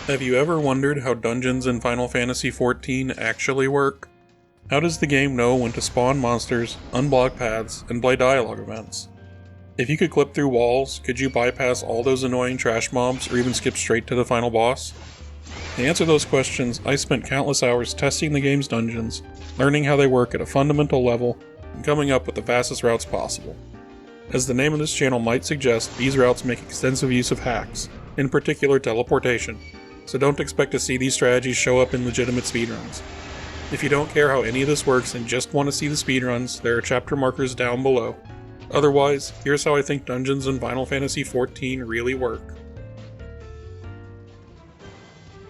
Have you ever wondered how dungeons in Final Fantasy XIV actually work? How does the game know when to spawn monsters, unblock paths, and play dialogue events? If you could clip through walls, could you bypass all those annoying trash mobs or even skip straight to the final boss? To answer those questions, I spent countless hours testing the game's dungeons, learning how they work at a fundamental level, and coming up with the fastest routes possible. As the name of this channel might suggest, these routes make extensive use of hacks, in particular teleportation, so don't expect to see these strategies show up in legitimate speedruns. If you don't care how any of this works and just want to see the speedruns, there are chapter markers down below. Otherwise, here's how I think dungeons in Final Fantasy XIV really work.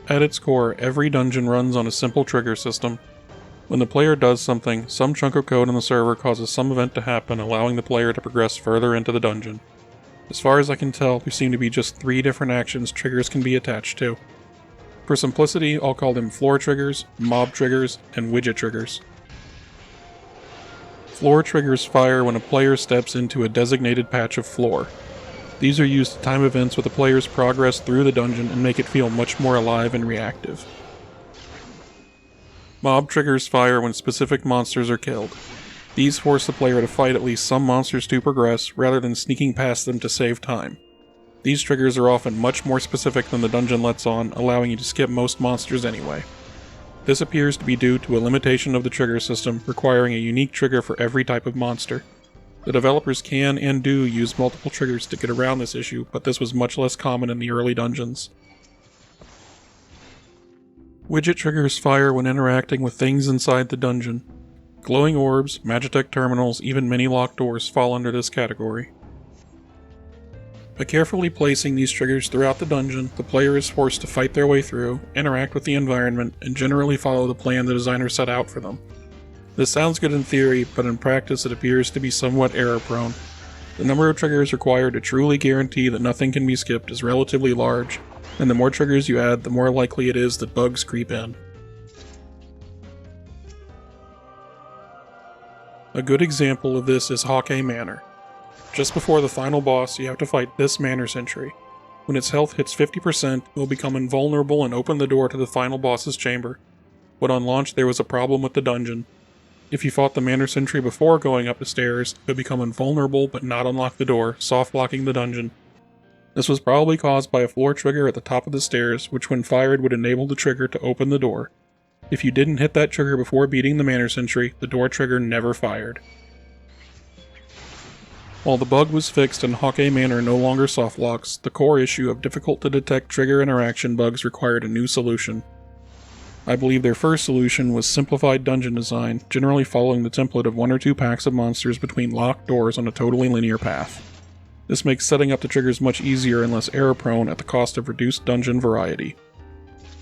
At its core, every dungeon runs on a simple trigger system. When the player does something, some chunk of code on the server causes some event to happen, allowing the player to progress further into the dungeon. As far as I can tell, there seem to be just 3 different actions triggers can be attached to. For simplicity, I'll call them floor triggers, mob triggers, and widget triggers. Floor triggers fire when a player steps into a designated patch of floor. These are used to time events with the player's progress through the dungeon and make it feel much more alive and reactive. Mob triggers fire when specific monsters are killed. These force the player to fight at least some monsters to progress, rather than sneaking past them to save time. These triggers are often much more specific than the dungeon lets on, allowing you to skip most monsters anyway. This appears to be due to a limitation of the trigger system, requiring a unique trigger for every type of monster. The developers can and do use multiple triggers to get around this issue, but this was much less common in the early dungeons. Widget triggers fire when interacting with things inside the dungeon. Glowing orbs, Magitech terminals, even many locked doors fall under this category. By carefully placing these triggers throughout the dungeon, the player is forced to fight their way through, interact with the environment, and generally follow the plan the designer set out for them. This sounds good in theory, but in practice it appears to be somewhat error-prone. The number of triggers required to truly guarantee that nothing can be skipped is relatively large, and the more triggers you add, the more likely it is that bugs creep in. A good example of this is Haukke Manor. Just before the final boss, you have to fight this Manor Sentry. When its health hits 50%, it will become invulnerable and open the door to the final boss's chamber. But on launch, there was a problem with the dungeon. If you fought the Manor Sentry before going up the stairs, it would become invulnerable but not unlock the door, soft-locking the dungeon. This was probably caused by a floor trigger at the top of the stairs, which when fired would enable the trigger to open the door. If you didn't hit that trigger before beating the Manor Sentry, the door trigger never fired. While the bug was fixed and Haukke Manor no longer softlocks, the core issue of difficult to detect trigger interaction bugs required a new solution. I believe their first solution was simplified dungeon design, generally following the template of 1 or 2 packs of monsters between locked doors on a totally linear path. This makes setting up the triggers much easier and less error-prone at the cost of reduced dungeon variety.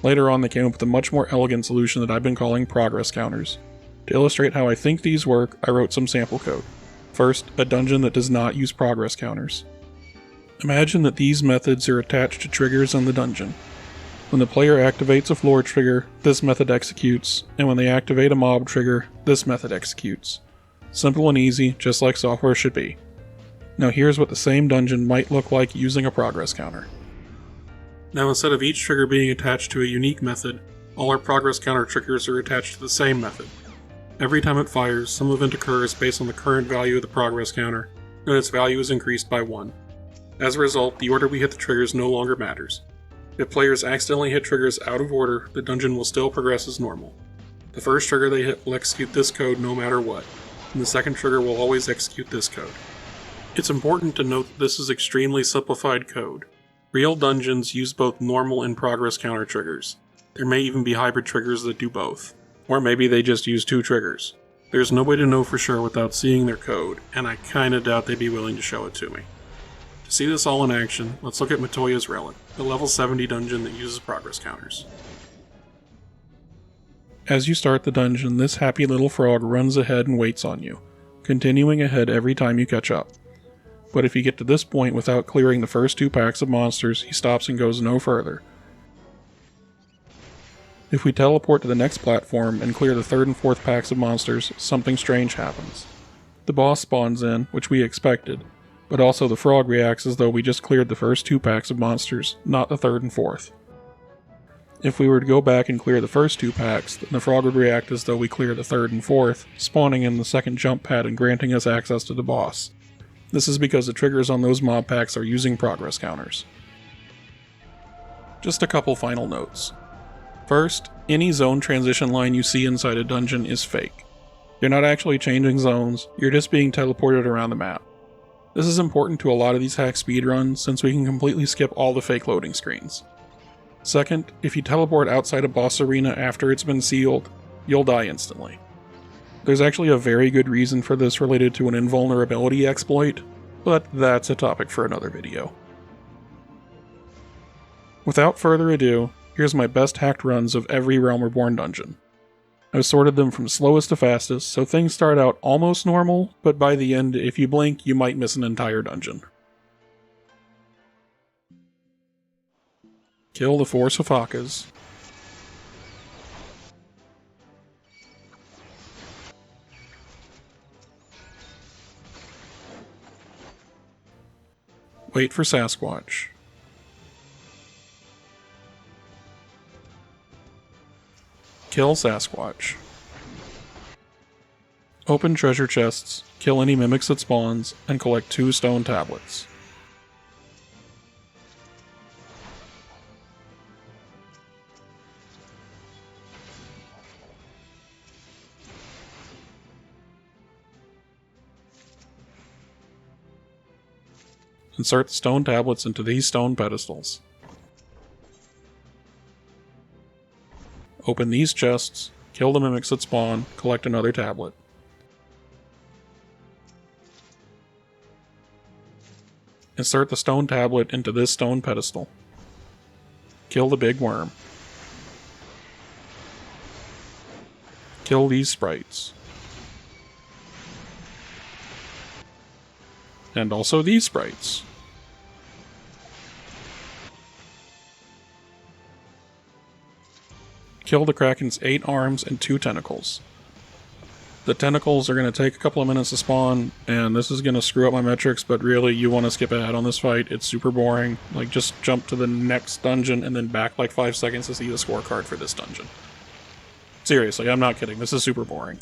Later on they came up with a much more elegant solution that I've been calling progress counters. To illustrate how I think these work, I wrote some sample code. First, a dungeon that does not use progress counters. Imagine that these methods are attached to triggers in the dungeon. When the player activates a floor trigger, this method executes, and when they activate a mob trigger, this method executes. Simple and easy, just like software should be. Now here's what the same dungeon might look like using a progress counter. Now instead of each trigger being attached to a unique method, all our progress counter triggers are attached to the same method. Every time it fires, some event occurs based on the current value of the progress counter, and its value is increased by 1. As a result, the order we hit the triggers no longer matters. If players accidentally hit triggers out of order, the dungeon will still progress as normal. The first trigger they hit will execute this code no matter what, and the second trigger will always execute this code. It's important to note that this is extremely simplified code. Real dungeons use both normal and progress counter triggers. There may even be hybrid triggers that do both. Or maybe they just use 2 triggers. There's no way to know for sure without seeing their code, and I kinda doubt they'd be willing to show it to me. To see this all in action, let's look at Matoya's Relic, the level 70 dungeon that uses progress counters. As you start the dungeon, this happy little frog runs ahead and waits on you, continuing ahead every time you catch up. But if you get to this point without clearing the first 2 packs of monsters, he stops and goes no further. If we teleport to the next platform and clear the 3rd and 4th packs of monsters, something strange happens. The boss spawns in, which we expected, but also the frog reacts as though we just cleared the first 2 packs of monsters, not the 3rd and 4th. If we were to go back and clear the first 2 packs, then the frog would react as though we clear the 3rd and 4th, spawning in the 2nd jump pad and granting us access to the boss. This is because the triggers on those mob packs are using progress counters. Just a couple final notes. First, any zone transition line you see inside a dungeon is fake. You're not actually changing zones, you're just being teleported around the map. This is important to a lot of these hack speedruns since we can completely skip all the fake loading screens. Second, if you teleport outside a boss arena after it's been sealed, you'll die instantly. There's actually a very good reason for this related to an invulnerability exploit, but that's a topic for another video. Without further ado, here's my best hacked runs of every Realm Reborn dungeon. I've sorted them from slowest to fastest, so things start out almost normal, but by the end, if you blink, you might miss an entire dungeon. Kill the 4 Sophakas. Wait for Sasquatch. Kill Sasquatch. Open treasure chests, kill any mimics that spawns, and collect 2 stone tablets. Insert the stone tablets into these stone pedestals. Open these chests, kill the mimics that spawn, collect another tablet. Insert the stone tablet into this stone pedestal. Kill the big worm. Kill these sprites. And also these sprites. Kill the Kraken's 8 arms and 2 tentacles. The tentacles are going to take a couple of minutes to spawn, and this is going to screw up my metrics, but really you want to skip ahead on this fight. It's super boring. Like, just jump to the next dungeon and then back like 5 seconds to see the scorecard for this dungeon. Seriously, I'm not kidding. This is super boring.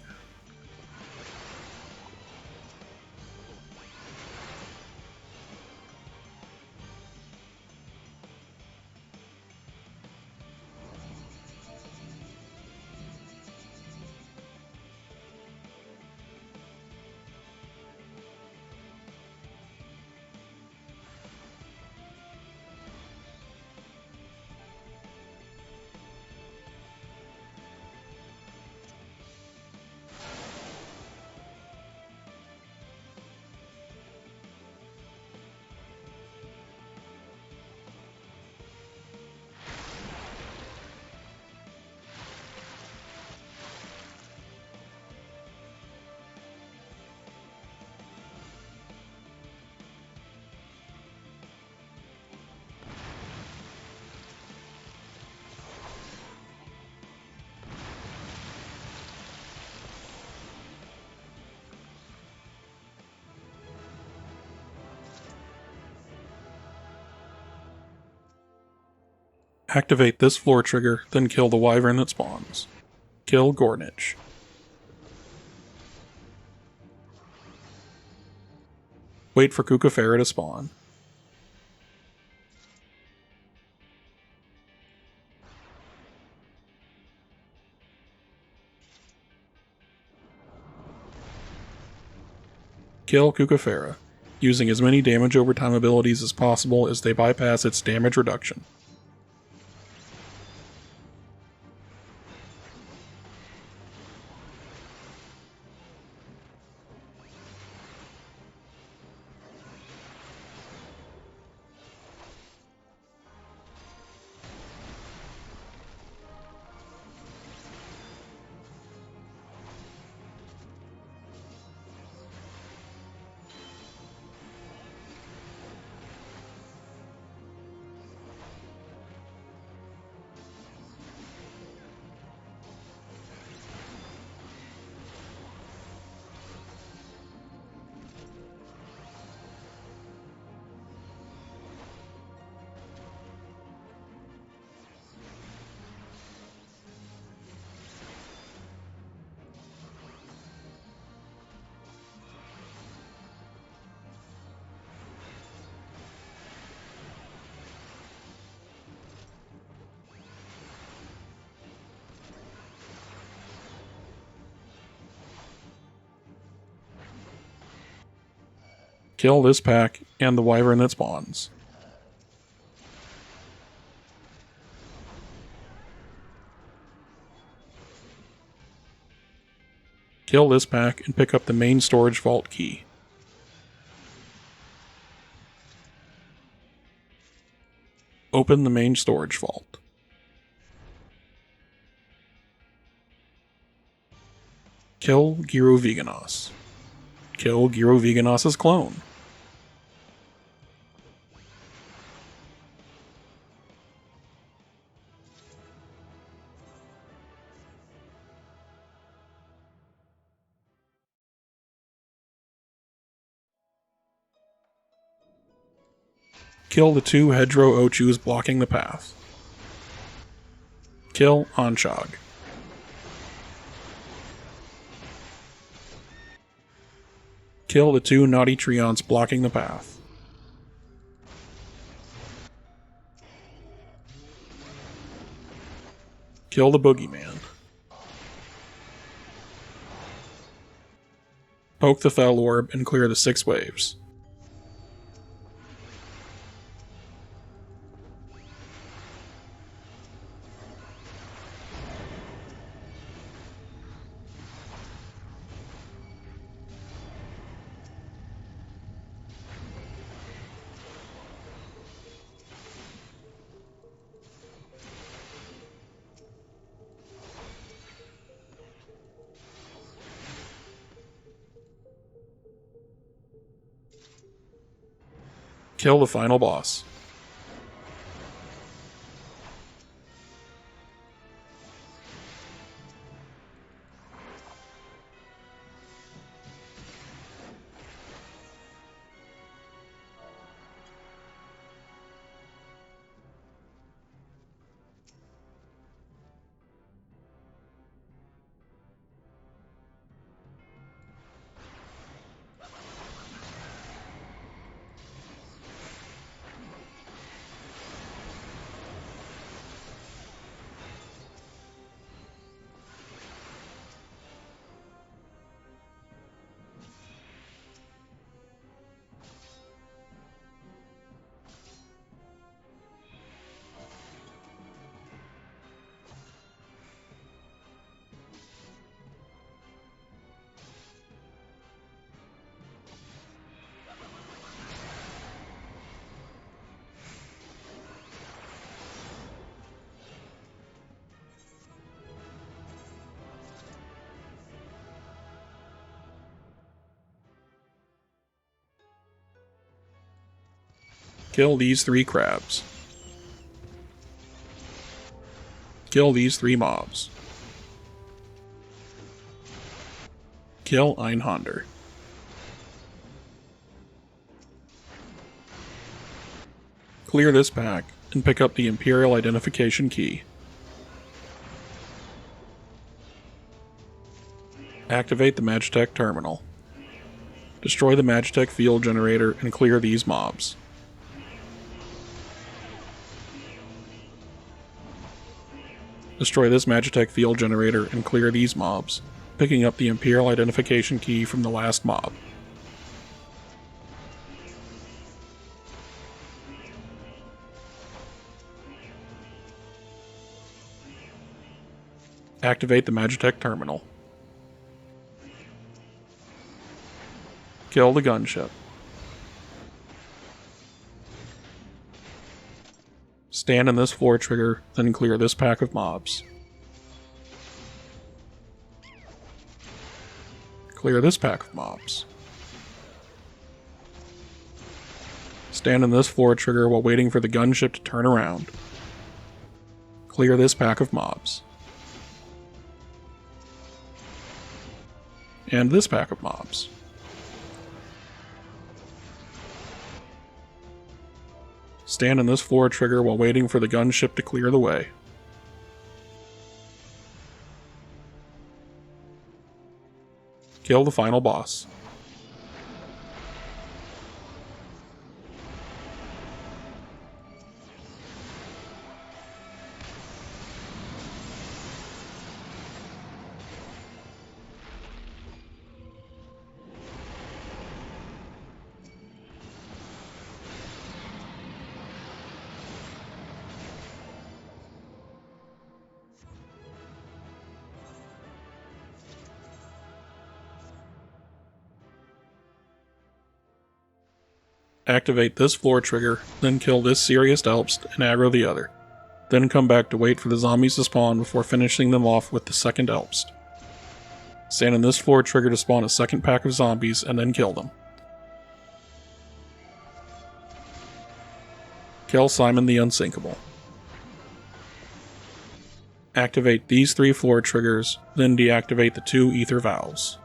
Activate this floor trigger, then kill the wyvern that spawns. Kill Gornich. Wait for Kukafera to spawn. Kill Kukafera, using as many damage over time abilities as possible as they bypass its damage reduction. Kill this pack and the wyvern that spawns. Kill this pack and pick up the main storage vault key. Open the main storage vault. Kill Gyroveganos. Kill Gyroveganos' clone. Kill the 2 hedgerow Ochus blocking the path. Kill Anshog. Kill the 2 naughty Treants blocking the path. Kill the Boogeyman. Poke the Fel Orb and clear the 6 waves. Kill the final boss. Kill these 3 crabs. Kill these 3 mobs. Kill Einhander. Clear this pack and pick up the Imperial Identification Key. Activate the Magitech Terminal. Destroy the Magitech Field Generator and clear these mobs. Destroy this Magitech Field Generator and clear these mobs, picking up the Imperial Identification Key from the last mob. Activate the Magitech Terminal. Kill the gunship. Stand in this floor trigger, then clear this pack of mobs. Clear this pack of mobs. Stand in this floor trigger while waiting for the gunship to turn around. Clear this pack of mobs. And this pack of mobs. Stand in this floor trigger while waiting for the gunship to clear the way. Kill the final boss. Activate this floor trigger, then kill this Sirius Alpst and aggro the other. Then come back to wait for the zombies to spawn before finishing them off with the second Alpst. Stand in this floor trigger to spawn a second pack of zombies and then kill them. Kill Simon the Unsinkable. Activate these 3 floor triggers, then deactivate the 2 ether valves.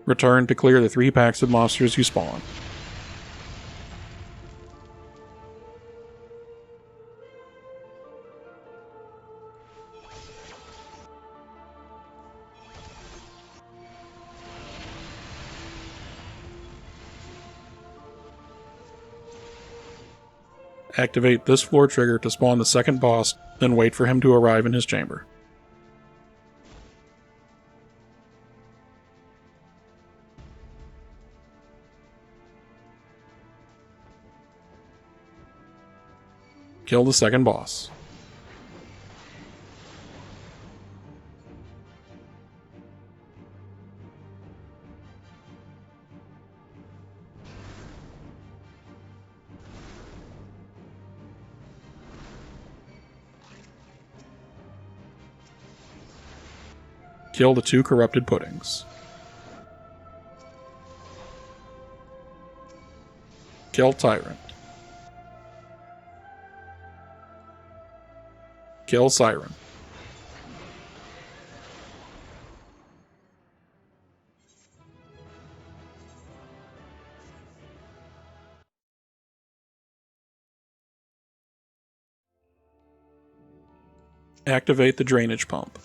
Return to clear the 3 packs of monsters you spawned. Activate this floor trigger to spawn the second boss, then wait for him to arrive in his chamber. Kill the second boss. Kill the 2 corrupted puddings. Kill Tyrant. Kill Siren. Activate the drainage pump.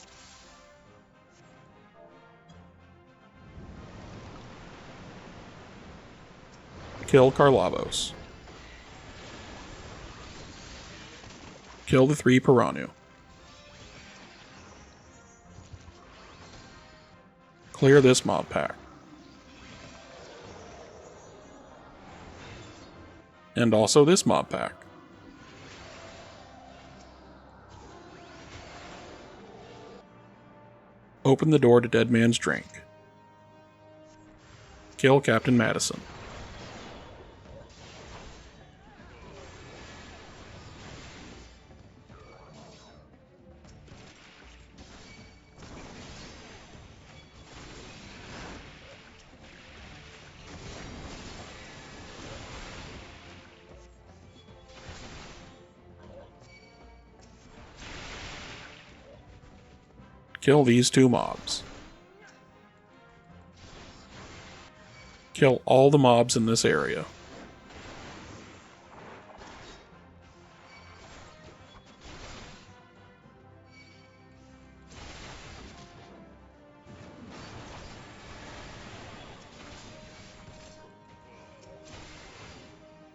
Kill Karlavos. Kill the 3 Piranu. Clear this mob pack. And also this mob pack. Open the door to Dead Man's Drink. Kill Captain Madison. Kill these 2 mobs. Kill all the mobs in this area.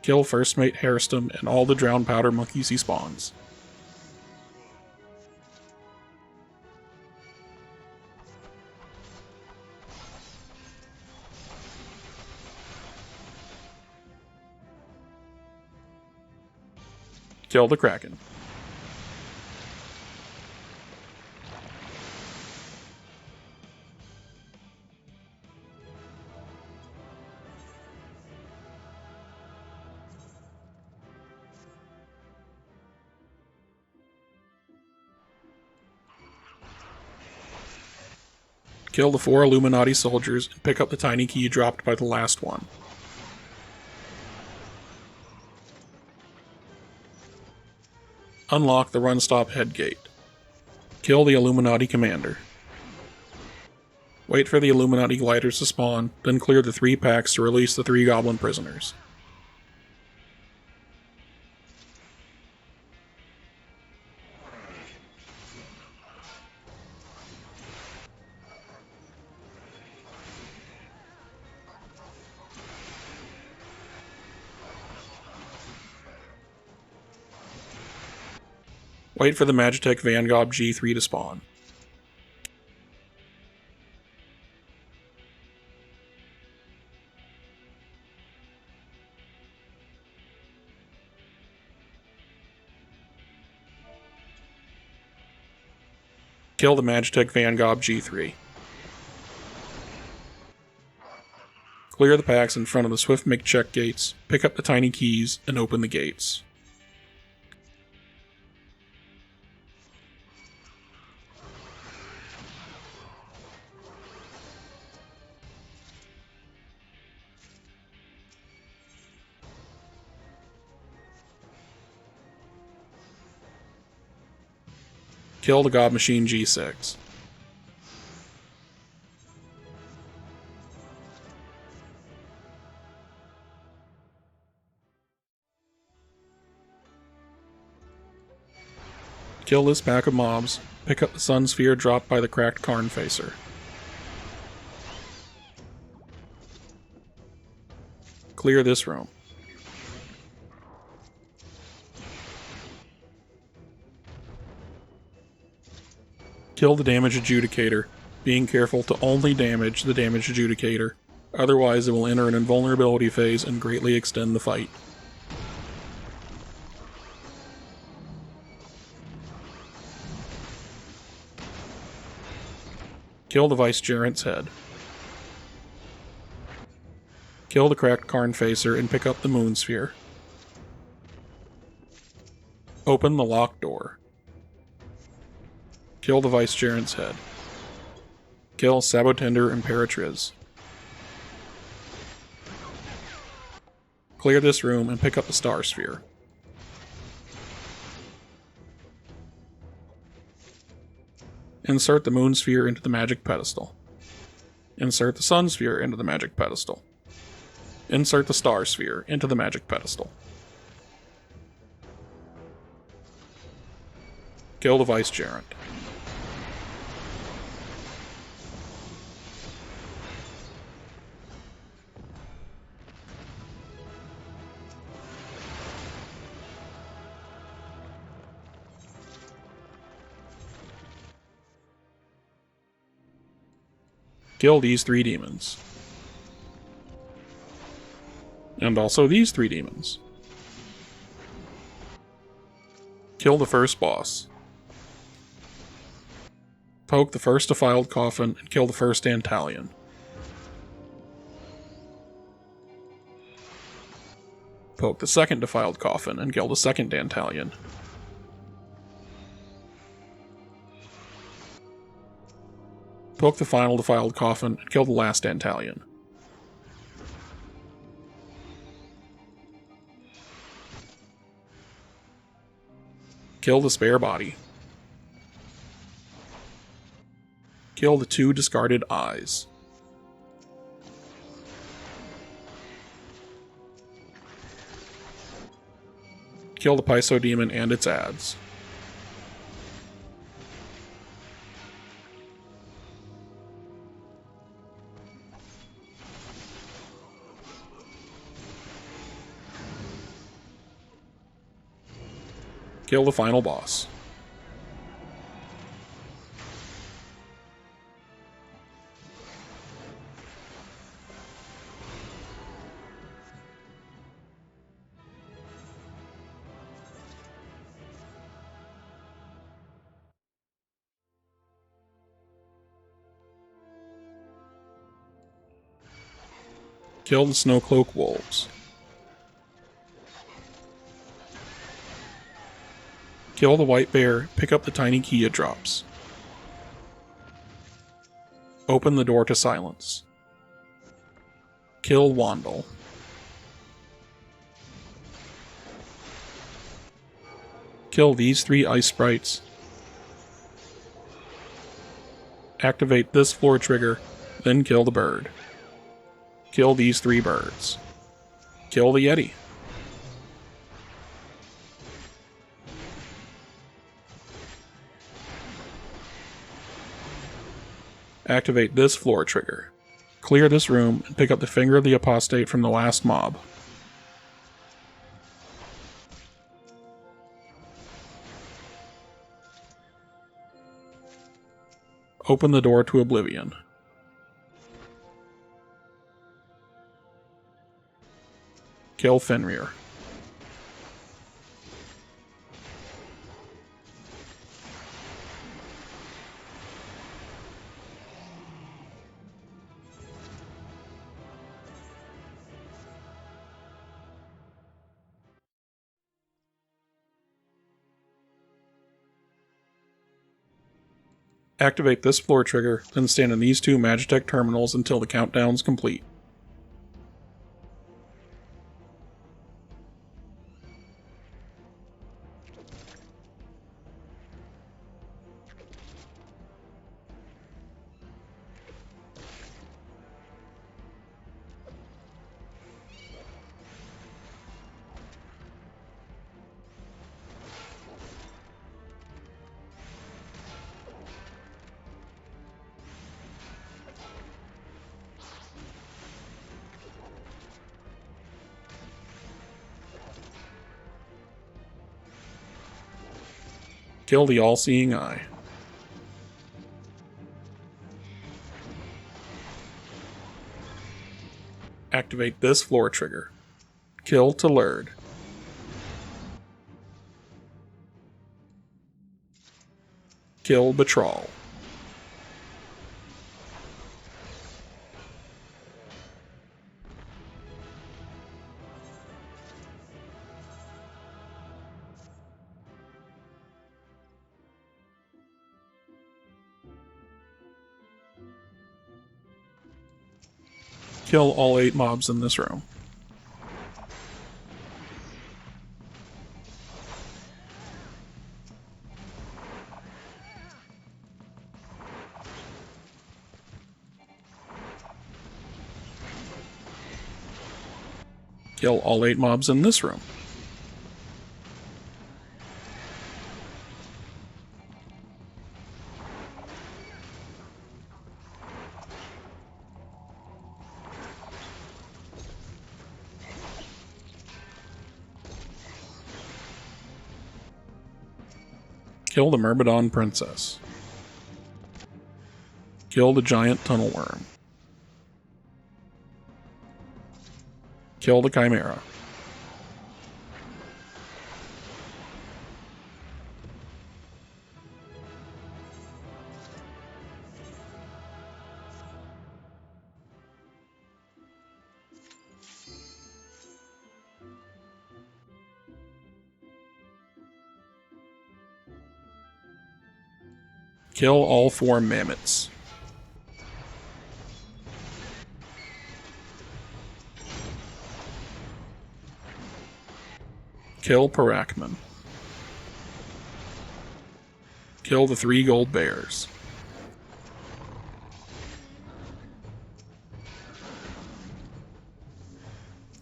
Kill First Mate Hairstem and all the drowned powder monkeys he spawns. Kill the Kraken. Kill the 4 Illuminati soldiers and pick up the tiny key dropped by the last one. Unlock the Runstop head gate. Kill the Illuminati commander. Wait for the Illuminati gliders to spawn, then clear the 3 packs to release the 3 goblin prisoners. Wait for the Magitech Vanguard G3 to spawn. Kill the Magitech Vanguard G3. Clear the packs in front of the Swift McCheck gates, pick up the tiny keys, and open the gates. Kill the God Machine G6. Kill this pack of mobs, pick up the Sun Sphere dropped by the cracked Qarn Facer. Clear this room. Kill the Damage Adjudicator, being careful to only damage the Damage Adjudicator, otherwise it will enter an invulnerability phase and greatly extend the fight. Kill the Vicegerent's head. Kill the cracked Qarn Facer and pick up the Moon Sphere. Open the locked door. Kill the Vicegerent's head. Kill Sabotender Imperatriz. Clear this room and pick up the Star Sphere. Insert the Moon Sphere into the Magic Pedestal. Insert the Sun Sphere into the Magic Pedestal. Insert the Star Sphere into the Magic Pedestal. Kill the Vicegerent. Kill these 3 demons. And also these 3 demons. Kill the first boss. Poke the first defiled coffin and kill the first Dantalion. Poke the second defiled coffin and kill the second Dantalion. Poke the final defiled coffin and kill the last Dantalion. Kill the spare body. Kill the 2 discarded eyes. Kill the Pyso Demon and its ads. Kill the final boss. Kill the Snowcloak wolves. Kill the white bear, pick up the tiny Kia drops. Open the door to silence. Kill Wandel. Kill these 3 ice sprites. Activate this floor trigger, then kill the bird. Kill these 3 birds. Kill the Yeti. Activate this floor trigger. Clear this room and pick up the Finger of the Apostate from the last mob. Open the door to Oblivion. Kill Fenrir. Activate this floor trigger, then stand in these two Magitech terminals until the countdown's complete. Kill the all-seeing eye. Activate this floor trigger. Kill Telurd. Kill Betrol. Kill all 8 mobs in this room. Kill all 8 mobs in this room. Kill the Myrmidon Princess. Kill the giant tunnel worm. Kill the Chimera. Kill all 4 mammoths. Kill Parakman. Kill the 3 gold bears.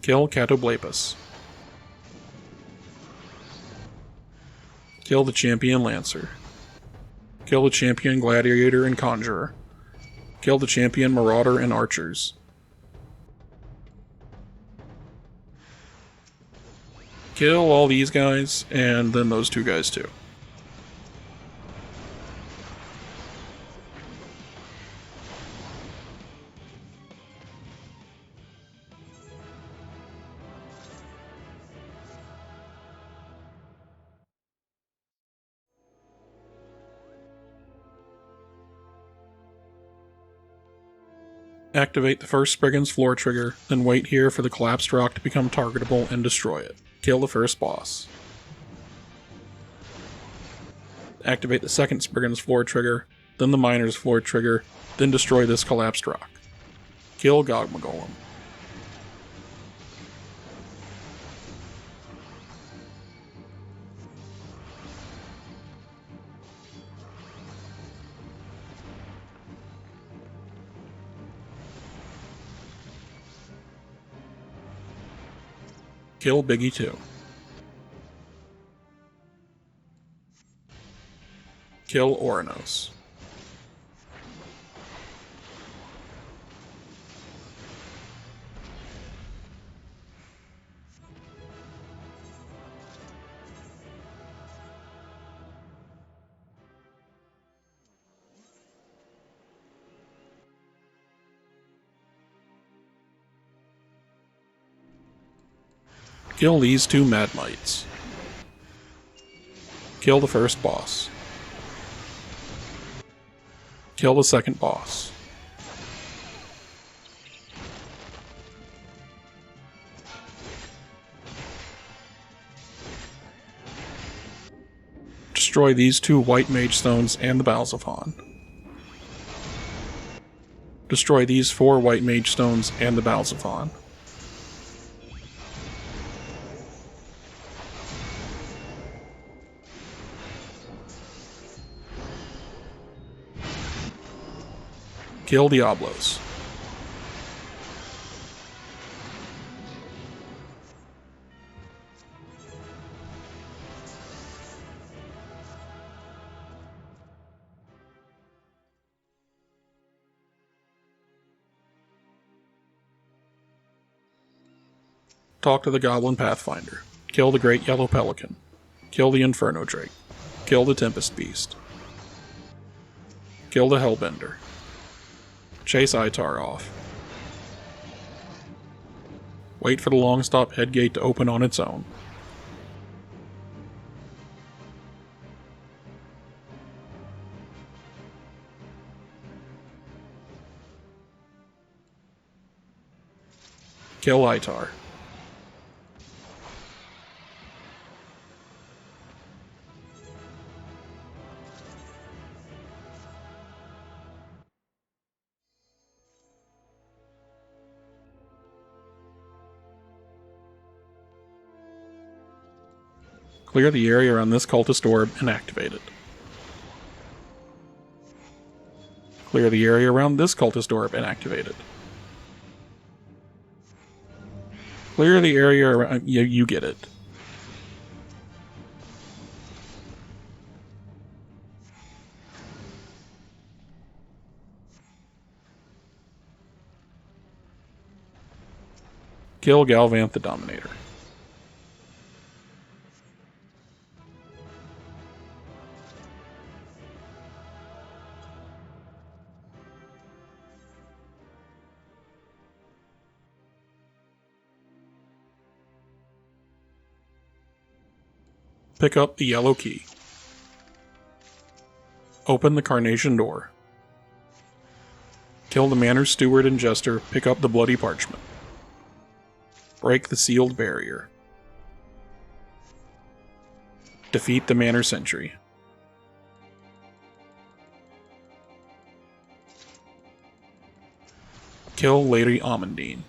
Kill Catoblepus. Kill the champion Lancer. Kill the champion Gladiator and Conjurer. Kill the champion Marauder and Archers. Kill all these guys, and then those 2 guys too. Activate the first Spriggan's floor trigger, then wait here for the collapsed rock to become targetable and destroy it. Kill the first boss. Activate the second Spriggan's floor trigger, then the miner's floor trigger, then destroy this collapsed rock. Kill Gogmagolem. Kill Biggie 2. Kill Oranos. Kill these 2 Mad Mites. Kill the first boss. Kill the second boss. Destroy these 2 white mage stones and the Bowels of Han. Destroy these 4 white mage stones and the Balzaphon. Kill Diablos. Talk to the Goblin Pathfinder. Kill the Great Yellow Pelican. Kill the Inferno Drake. Kill the Tempest Beast. Kill the Hellbender. Chase Itar off. Wait for the Longstop headgate to open on its own. Kill Itar. Clear the area around this cultist orb and activate it. Clear the area around this cultist orb and activate it. Clear the area around... You get it. Kill Galvanth the Dominator. Pick up the yellow key. Open the Carnation door. Kill the Manor's Steward and Jester, pick up the Bloody Parchment. Break the sealed barrier. Defeat the Manor Sentry. Kill Lady Amandine.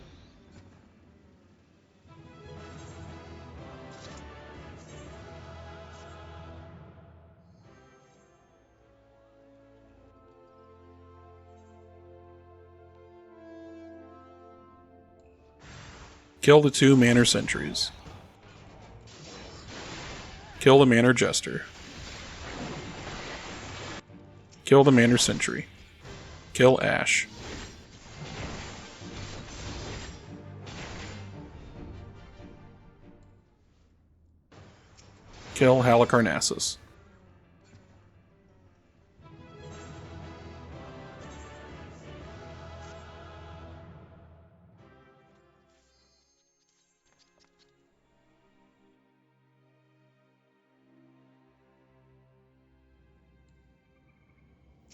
Kill the 2 Manor Sentries. Kill the Manor Jester. Kill the Manor Sentry. Kill Ash. Kill Halicarnassus.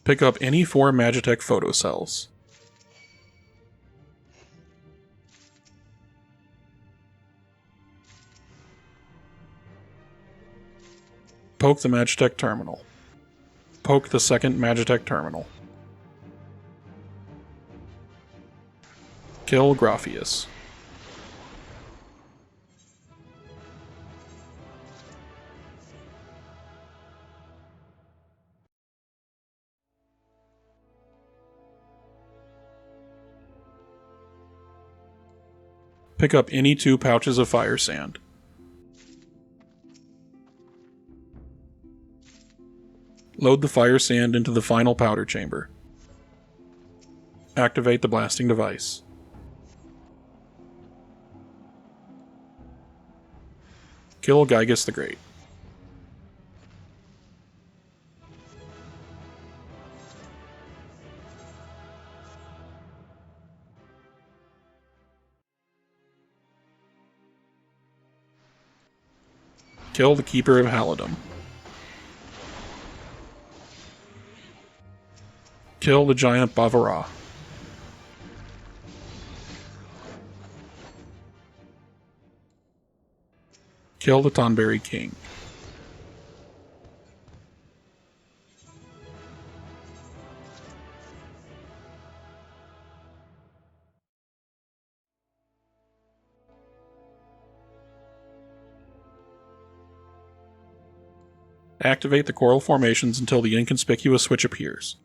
Pick up any 4 Magitech photocells. Poke the Magitech terminal. Poke the second Magitech terminal. Kill Graphius. Pick up any 2 pouches of fire sand. Load the fire sand into the final powder chamber. Activate the blasting device. Kill Gygus the Great. Kill the Keeper of Halidom. Kill the giant Bavara. Kill the Tonberry King. Activate the coral formations until the inconspicuous switch appears.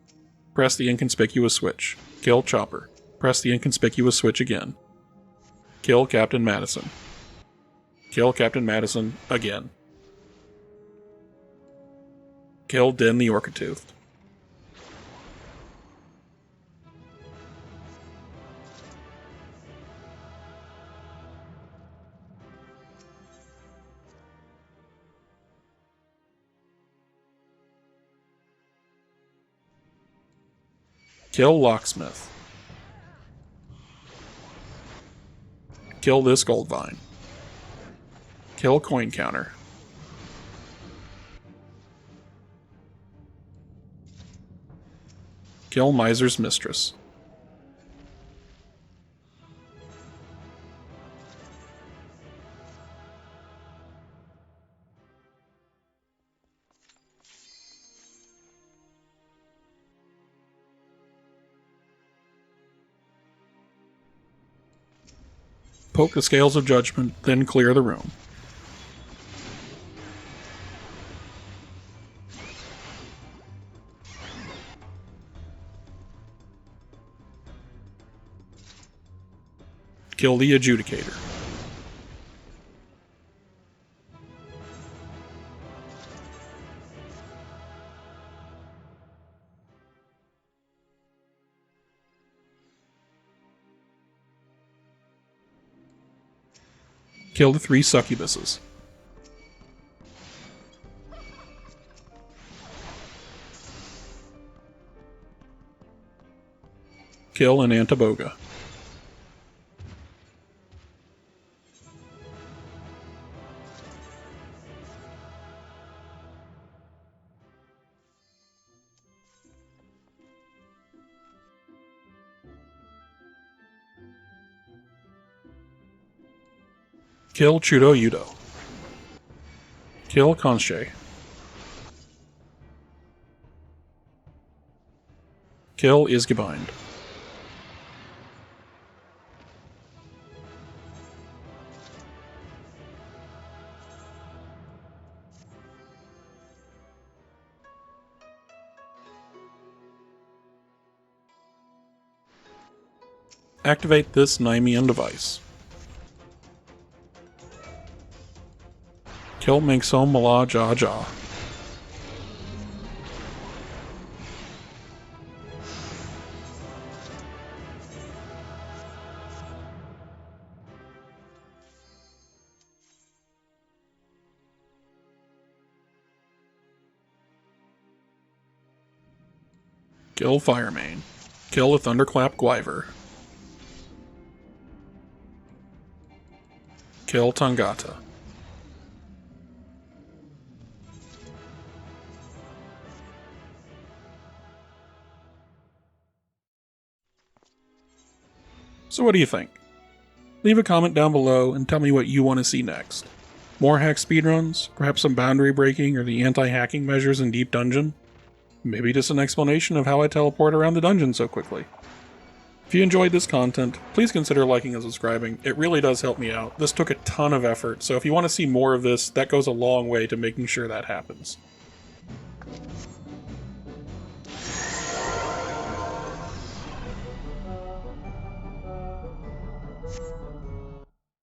Press the inconspicuous switch. Kill Chopper. Press the inconspicuous switch again. Kill Captain Madison. Kill Captain Madison again. Kill Den the Orca-Toothed. Kill Locksmith. Kill this gold vine. Kill Coin Counter. Kill Miser's Mistress. Poke the Scales of Judgment, then clear the room. Kill the Adjudicator. Kill the 3 succubuses. Kill an Antiboga. Kill Chudo Yudo. Kill Conche. Kill Isgebind. Activate this Nymean device. Kill Minkso Mala Ja Ja. Kill Firemane. Kill a Thunderclap Gwyver. Kill Tangata. So what do you think? Leave a comment down below and tell me what you want to see next. More hack speedruns? Perhaps some boundary breaking or the anti-hacking measures in Deep Dungeon? Maybe just an explanation of how I teleport around the dungeon so quickly. If you enjoyed this content, please consider liking and subscribing. It really does help me out. This took a ton of effort, so if you want to see more of this, that goes a long way to making sure that happens.